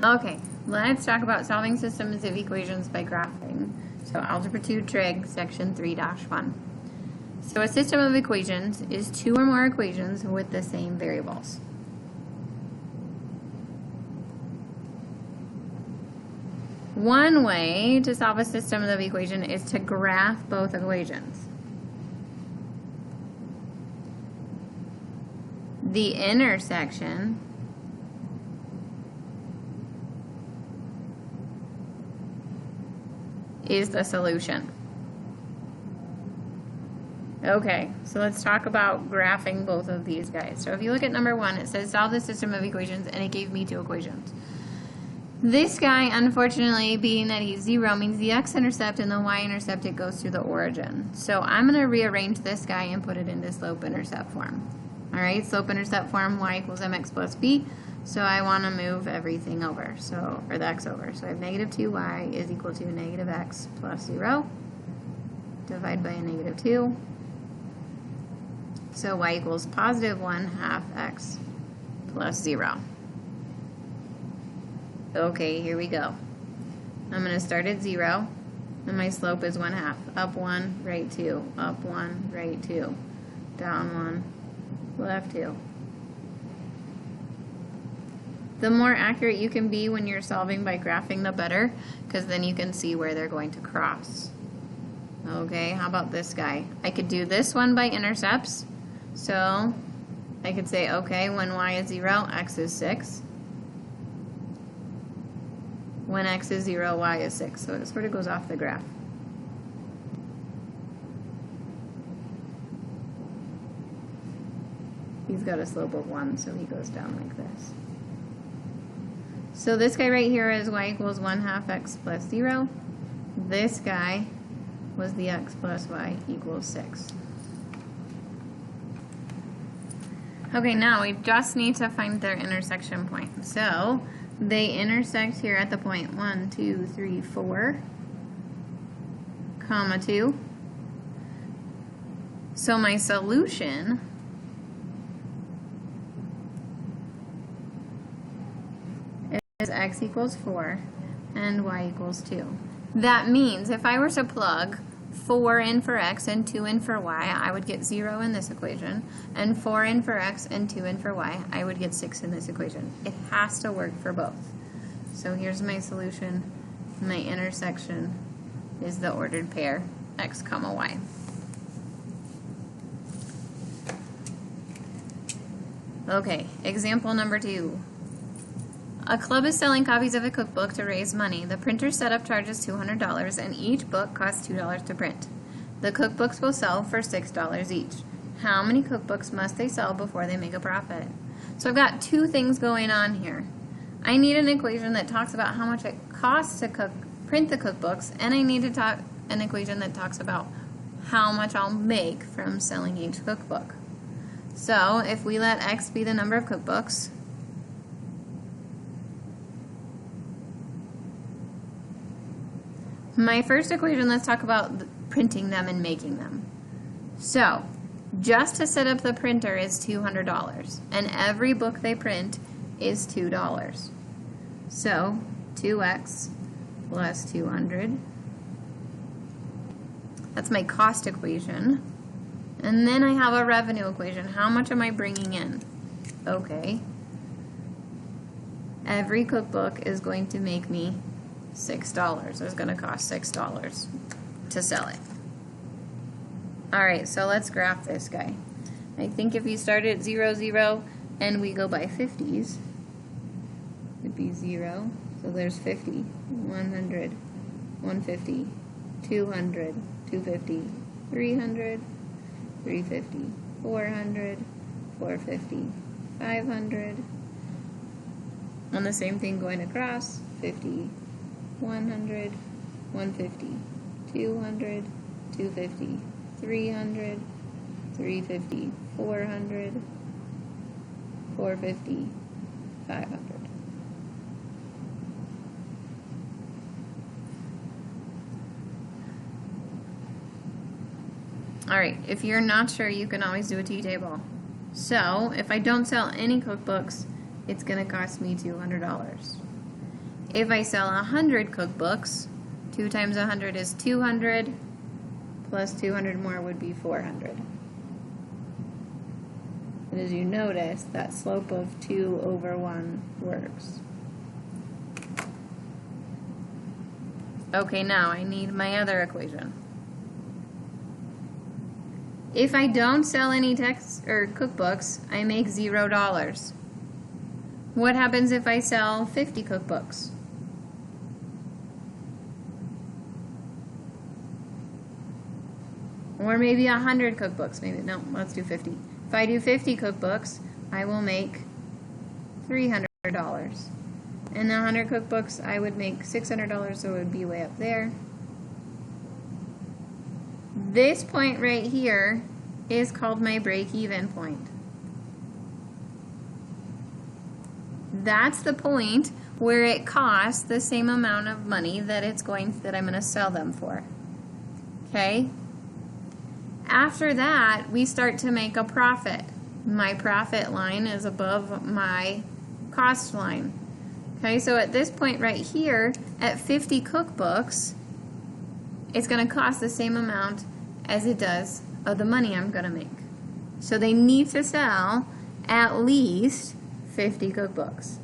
Okay, let's talk about solving systems of equations by graphing. So Algebra 2 Trig, section 3-1. So a system of equations is two or more equations with the same variables. One way to solve a system of equation is to graph both equations. The intersection is the solution. Okay, so let's talk about graphing both of these guys. So if you look at number 1, it says solve the system of equations, and it gave me two equations. This guy, unfortunately, being that he's 0, means the x-intercept and the y-intercept, it goes through the origin. So I'm going to rearrange this guy and put it into slope-intercept form. Alright, slope-intercept form, y equals mx plus b. So I want to move everything over, or the x over. So I have negative 2y is equal to negative x plus 0. Divide by a negative 2. So y equals positive 1/2 x plus 0. Okay, here we go. I'm going to start at 0, and my slope is 1/2. Up 1, right 2. Up 1, right 2. Down 1, left 2. The more accurate you can be when you're solving by graphing, the better, because then you can see where they're going to cross. Okay, how about this guy? I could do this one by intercepts. So I could say, okay, when y is 0, x is 6. When x is 0, y is 6. So it sort of goes off the graph. He's got a slope of 1, so he goes down like this. So this guy right here is y equals 1/2 x plus 0. This guy was the x plus y equals 6. Okay, now we just need to find their intersection point. So they intersect here at the point 1, 2, 3, 4, comma 2. So my solution is x equals 4 and y equals 2. That means if I were to plug 4 in for x and 2 in for y, I would get 0 in this equation, and 4 in for x and 2 in for y, I would get 6 in this equation. It has to work for both. So here's my solution. My intersection is the ordered pair x comma y. Okay, example number 2. A club is selling copies of a cookbook to raise money. The printer's setup charges $200, and each book costs $2 to print. The cookbooks will sell for $6 each. How many cookbooks must they sell before they make a profit? So I've got two things going on here. I need an equation that talks about how much it costs to print the cookbooks, and I need to talk an equation that talks about how much I'll make from selling each cookbook. So if we let x be the number of cookbooks, my first equation, let's talk about printing them and making them. So, just to set up the printer is $200, and every book they print is $2. So, 2x plus 200. That's my cost equation. And then I have a revenue equation. How much am I bringing in? Okay. Every cookbook is going to make me $6. It's going to cost $6 to sell it. Alright, so let's graph this guy. I think if you start at 0, 0, and we go by 50s, it'd be 0. So there's 50, 100, 150, 200, 250, 300, 350, 400, 450, 500. And the same thing going across, 50, 100, 150, 200, 250, 300, 350, 400, 450, 500. Alright, if you're not sure, you can always do a t-table. So, if I don't sell any cookbooks, it's going to cost me $200. If I sell 100 cookbooks, 2 times 100 is 200, plus 200 more would be 400. And as you notice, that slope of 2 over 1 works. Okay, now I need my other equation. If I don't sell any text or cookbooks, I make $0. What happens if I sell 50 cookbooks? Or maybe 100 cookbooks. Maybe, no, let's do 50. If I do 50 cookbooks, I will make $300. And 100 cookbooks, I would make $600, so it would be way up there. This point right here is called my break-even point. That's the point where it costs the same amount of money that I'm going to sell them for. Okay? After that, we start to make a profit. My profit line is above my cost line. Okay, so at this point right here, at 50 cookbooks, it's going to cost the same amount as it does of the money I'm going to make. So they need to sell at least 50 cookbooks.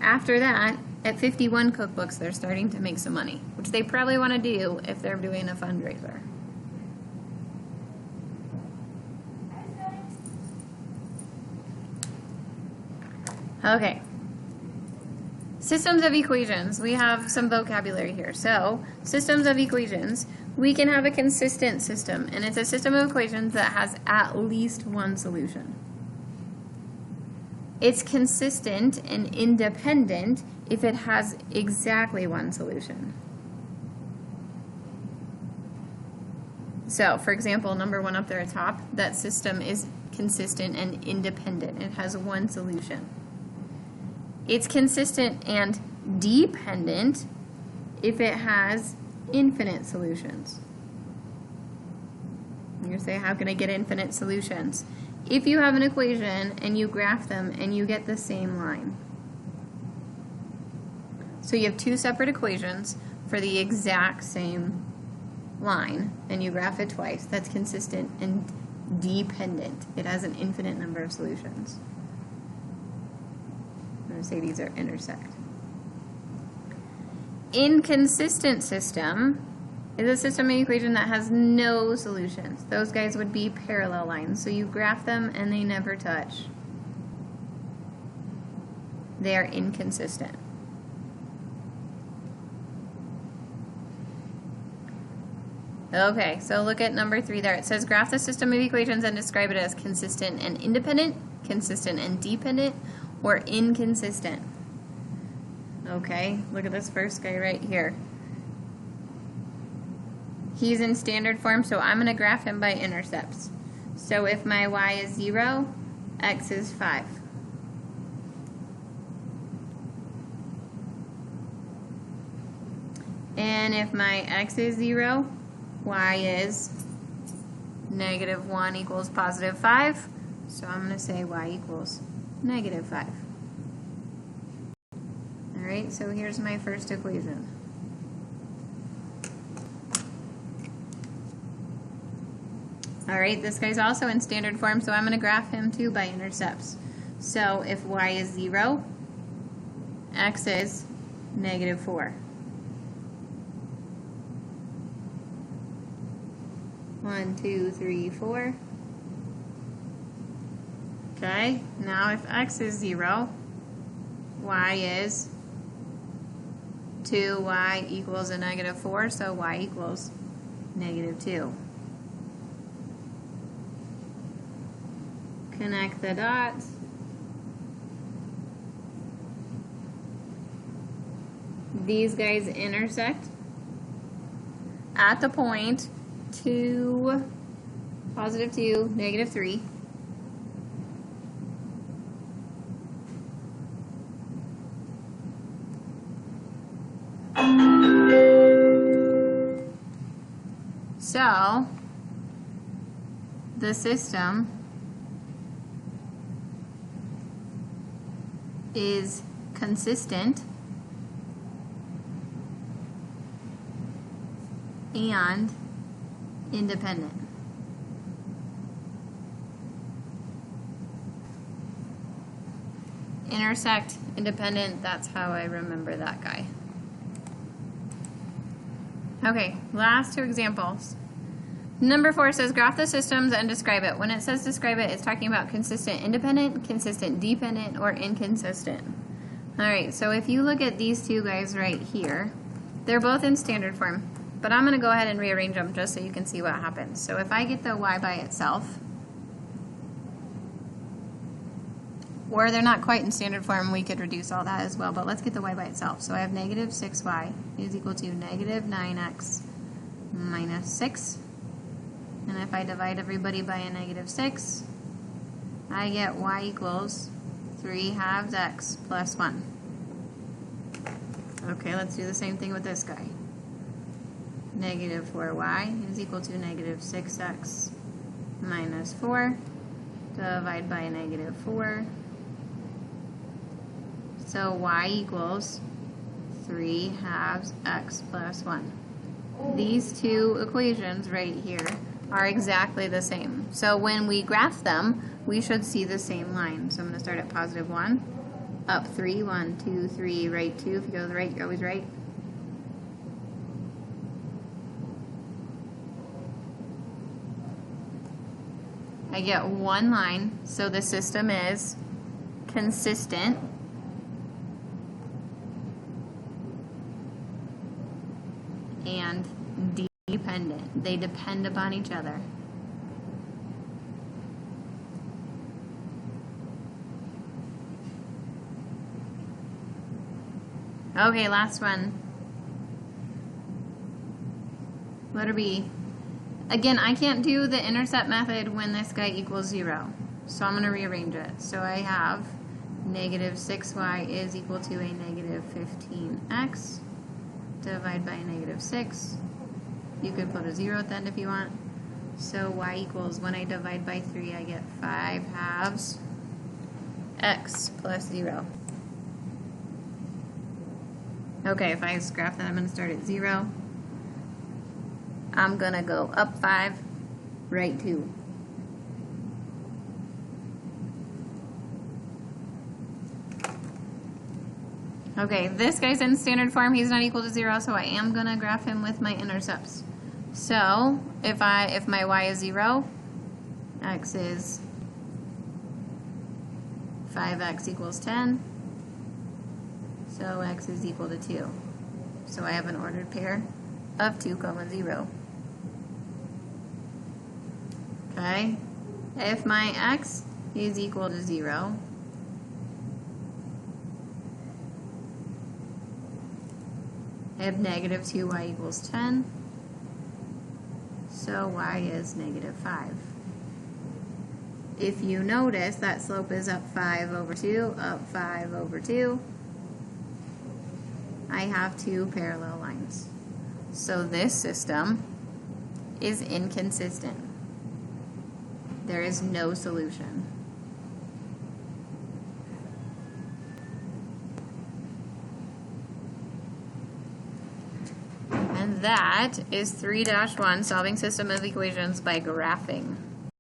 After that, at 51 cookbooks, they're starting to make some money, which they probably want to do if they're doing a fundraiser. Okay. Systems of equations. We have some vocabulary here. So, systems of equations. We can have a consistent system, and it's a system of equations that has at least one solution. It's consistent and independent if it has exactly one solution. So, for example, number 1 up there at top, that system is consistent and independent. It has one solution. It's consistent and dependent if it has infinite solutions. You're going to say, how can I get infinite solutions? If you have an equation and you graph them and you get the same line. So you have 2 separate equations for the exact same line and you graph it twice. That's consistent and dependent. It has an infinite number of solutions. I'm going to say these are intersect. Inconsistent system is a system of equation that has no solutions. Those guys would be parallel lines. So you graph them and they never touch. They are inconsistent. Okay, so look at number 3 there. It says graph the system of equations and describe it as consistent and independent, consistent and dependent, or inconsistent. Okay, look at this first guy right here. He's in standard form, so I'm going to graph him by intercepts. So if my y is 0, x is 5. And if my x is 0, y is -1 equals +5. So I'm going to say y equals -5. Alright, so here's my first equation. Alright, this guy's also in standard form, so I'm going to graph him too by intercepts. So if y is 0, x is -4. 1, 2, 3, 4. Okay, now if x is 0, y is 2y equals a -4, so y equals -2. Connect the dots. These guys intersect at the point 2, +2, -3. So the system is consistent and independent. Intersect, independent, that's how I remember that guy. Okay, last two examples. Number 4 says graph the systems and describe it. When it says describe it, it's talking about consistent independent, consistent dependent, or inconsistent. Alright, so if you look at these two guys right here, they're both in standard form, but I'm going to go ahead and rearrange them just so you can see what happens. So if I get the y by itself, or they're not quite in standard form, we could reduce all that as well, but let's get the y by itself. So I have negative 6y is equal to negative 9x minus 6. And if I divide everybody by a negative 6, I get y equals 3 halves x plus 1. Okay, let's do the same thing with this guy. Negative 4y is equal to negative 6x minus 4. Divide by a negative 4. So y equals 3 halves x plus 1. These two equations right here are exactly the same. So when we graph them, we should see the same line. So I'm going to start at positive 1, up 3, 1, 2, 3, right 2. If you go to the right, you're always right. I get one line, so the system is consistent and dependent. They depend upon each other. Okay, last one. Letter B. Again, I can't do the intercept method when this guy equals 0. So I'm going to rearrange it. So I have negative 6y is equal to a negative 15x. Divide by a negative 6. You could put a 0 at the end if you want. So y equals, when I divide by 3, I get 5 halves x plus 0. Okay, if I graph that, I'm going to start at 0. I'm going to go up 5, right 2. Okay, this guy's in standard form. He's not equal to 0, so I am going to graph him with my intercepts. So if my y is 0, x is 5x equals 10. So x is equal to 2. So I have an ordered pair of 2, 0. Okay? If my x is equal to 0, I have negative 2y equals 10. So y is negative 5. If you notice, that slope is up 5 over 2, up 5 over 2. I have two parallel lines. So this system is inconsistent. There is no solution. And that is 3-1, solving system of equations by graphing.